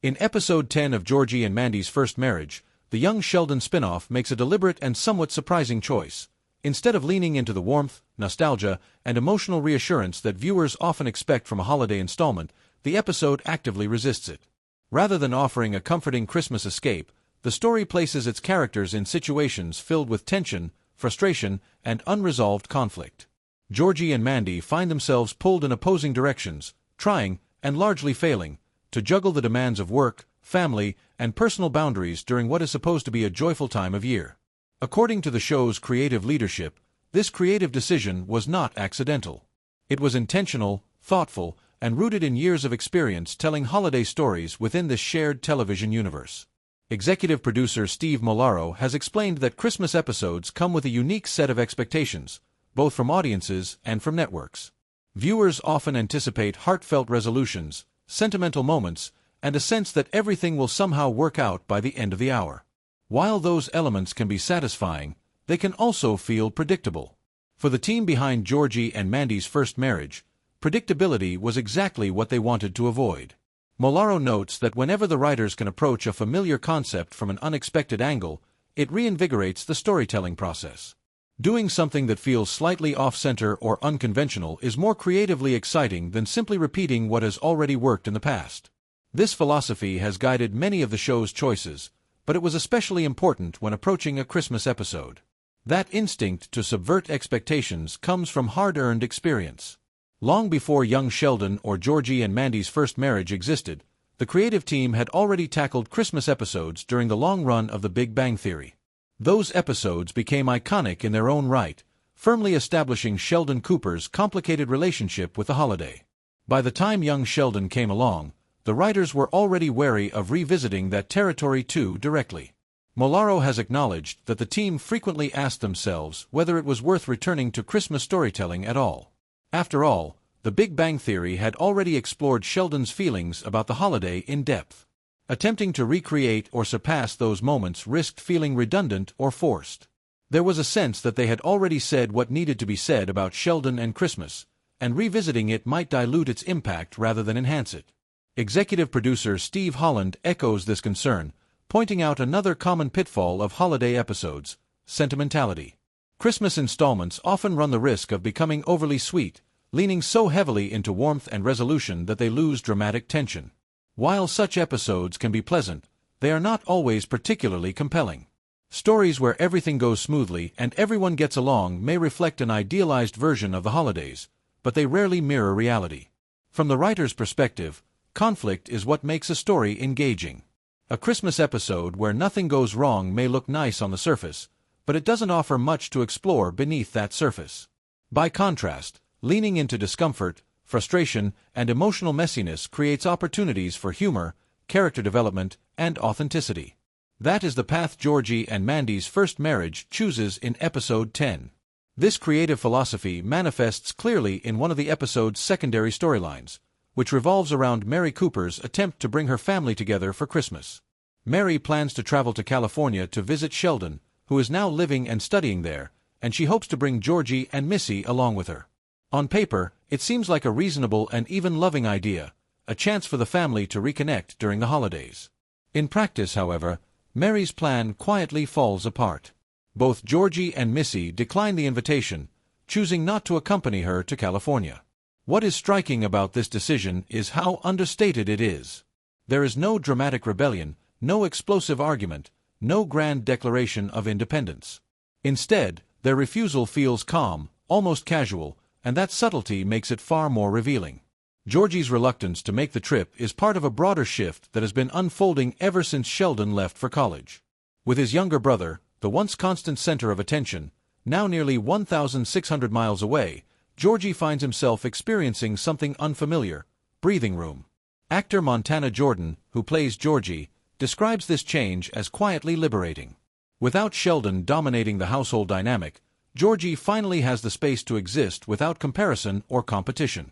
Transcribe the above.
In episode 10 of Georgie and Mandy's First Marriage, the young Sheldon spin-off makes a deliberate and somewhat surprising choice. Instead of leaning into the warmth, nostalgia, and emotional reassurance that viewers often expect from a holiday installment, the episode actively resists it. Rather than offering a comforting Christmas escape, the story places its characters in situations filled with tension, frustration, and unresolved conflict. Georgie and Mandy find themselves pulled in opposing directions, trying, and largely failing, to juggle the demands of work, family, and personal boundaries during what is supposed to be a joyful time of year. According to the show's creative leadership, this creative decision was not accidental. It was intentional, thoughtful, and rooted in years of experience telling holiday stories within this shared television universe. Executive producer Steve Molaro has explained that Christmas episodes come with a unique set of expectations, both from audiences and from networks. Viewers often anticipate heartfelt resolutions, sentimental moments, and a sense that everything will somehow work out by the end of the hour. While those elements can be satisfying, they can also feel predictable. For the team behind Georgie and Mandy's First Marriage, predictability was exactly what they wanted to avoid. Molaro notes that whenever the writers can approach a familiar concept from an unexpected angle, it reinvigorates the storytelling process. Doing something that feels slightly off-center or unconventional is more creatively exciting than simply repeating what has already worked in the past. This philosophy has guided many of the show's choices, but it was especially important when approaching a Christmas episode. That instinct to subvert expectations comes from hard-earned experience. Long before young Sheldon or Georgie and Mandy's First Marriage existed, the creative team had already tackled Christmas episodes during the long run of The Big Bang Theory. Those episodes became iconic in their own right, firmly establishing Sheldon Cooper's complicated relationship with the holiday. By the time young Sheldon came along, the writers were already wary of revisiting that territory too directly. Molaro has acknowledged that the team frequently asked themselves whether it was worth returning to Christmas storytelling at all. After all, The Big Bang Theory had already explored Sheldon's feelings about the holiday in depth. Attempting to recreate or surpass those moments risked feeling redundant or forced. There was a sense that they had already said what needed to be said about Sheldon and Christmas, and revisiting it might dilute its impact rather than enhance it. Executive producer Steve Holland echoes this concern, pointing out another common pitfall of holiday episodes: sentimentality. Christmas installments often run the risk of becoming overly sweet, leaning so heavily into warmth and resolution that they lose dramatic tension. While such episodes can be pleasant, they are not always particularly compelling. Stories where everything goes smoothly and everyone gets along may reflect an idealized version of the holidays, but they rarely mirror reality. From the writer's perspective, conflict is what makes a story engaging. A Christmas episode where nothing goes wrong may look nice on the surface, but it doesn't offer much to explore beneath that surface. By contrast, leaning into discomfort, frustration, and emotional messiness creates opportunities for humor, character development, and authenticity. That is the path Georgie and Mandy's First Marriage chooses in episode 10. This creative philosophy manifests clearly in one of the episode's secondary storylines, which revolves around Mary Cooper's attempt to bring her family together for Christmas. Mary plans to travel to California to visit Sheldon, who is now living and studying there, and she hopes to bring Georgie and Missy along with her. On paper, it seems like a reasonable and even loving idea, a chance for the family to reconnect during the holidays. In practice, however, Mary's plan quietly falls apart. Both Georgie and Missy decline the invitation, choosing not to accompany her to California. What is striking about this decision is how understated it is. There is no dramatic rebellion, no explosive argument, no grand declaration of independence. Instead, their refusal feels calm, almost casual, and that subtlety makes it far more revealing. Georgie's reluctance to make the trip is part of a broader shift that has been unfolding ever since Sheldon left for college. With his younger brother, the once constant center of attention, now nearly 1,600 miles away, Georgie finds himself experiencing something unfamiliar: breathing room. Actor Montana Jordan, who plays Georgie, describes this change as quietly liberating. Without Sheldon dominating the household dynamic, Georgie finally has the space to exist without comparison or competition.